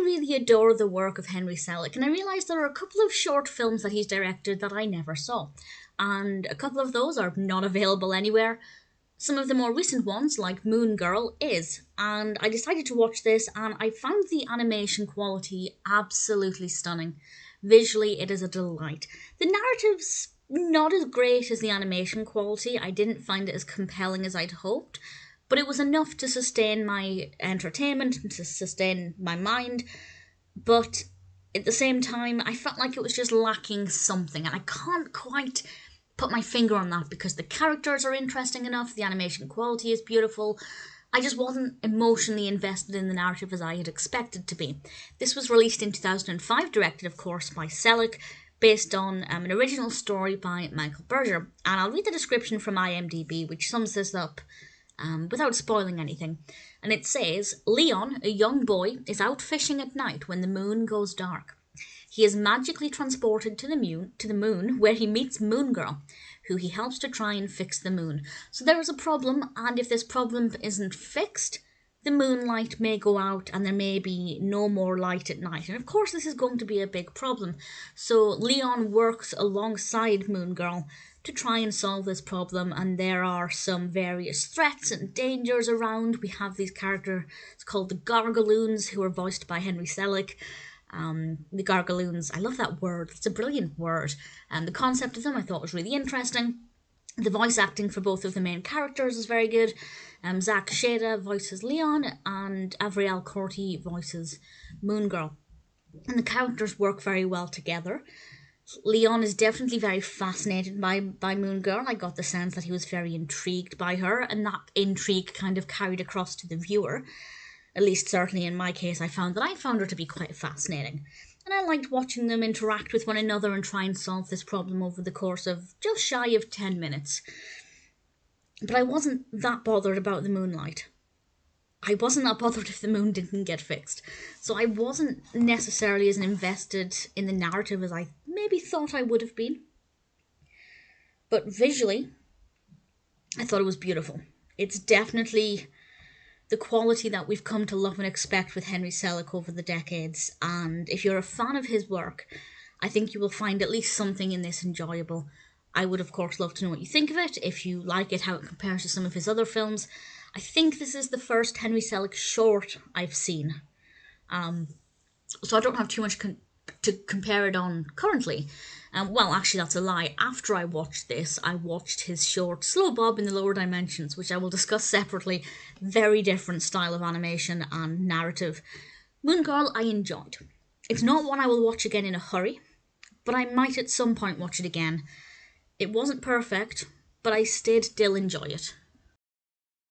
really adore the work of Henry Selick, and I realised there are a couple of short films that he's directed that I never saw, and a couple of those are not available anywhere. Some of the more recent ones, like Moongirl, is, and I decided to watch this, and I found the animation quality absolutely stunning. Visually, it is a delight. The narrative's not as great as the animation quality. I didn't find it as compelling as I'd hoped, but it was enough to sustain my entertainment and to sustain my mind. But at the same time, I felt like it was just lacking something, and I can't quite put my finger on that because the characters are interesting enough, the animation quality is beautiful. I just wasn't emotionally invested in the narrative as I had expected to be. This was released in 2005, directed, of course, by Selick, based on an original story by Michael Berger. And I'll read the description from IMDb, which sums this up without spoiling anything. And it says, Leon, a young boy, is out fishing at night when the moon goes dark. He is magically transported to the moon, where he meets Moongirl, who he helps to try and fix the moon. So there is a problem, and if this problem isn't fixed, the moonlight may go out and there may be no more light at night. And of course this is going to be a big problem. So Leon works alongside Moongirl to try and solve this problem, and there are some various threats and dangers around. We have these characters called the Gargaloons, who are voiced by Henry Selick. The Gargaloons, I love that word, it's a brilliant word, and the concept of them I thought was really interesting. The voice acting for both of the main characters is very good. Zack Shada voices Leon, and Avrielle Corti voices Moongirl. And the characters work very well together. Leon is definitely very fascinated by Moongirl. I got the sense that he was very intrigued by her, and that intrigue kind of carried across to the viewer. At least certainly in my case, I found her to be quite fascinating. And I liked watching them interact with one another and try and solve this problem over the course of just shy of 10 minutes. But I wasn't that bothered about the moonlight. I wasn't that bothered if the moon didn't get fixed. So I wasn't necessarily as invested in the narrative as I maybe thought I would have been. But visually, I thought it was beautiful. It's definitely the quality that we've come to love and expect with Henry Selick over the decades, and if you're a fan of his work, I think you will find at least something in this enjoyable. I would of course love to know what you think of it, if you like it, how it compares to some of his other films. I think this is the first Henry Selick short I've seen, so I don't have too much to compare it on currently. Well, actually that's a lie. After I watched this, I watched his short Slow Bob in the Lower Dimensions, which I will discuss separately. Very different style of animation and narrative. Moongirl I enjoyed. It's not one I will watch again in a hurry, but I might at some point watch it again. It wasn't perfect, but I still enjoy it.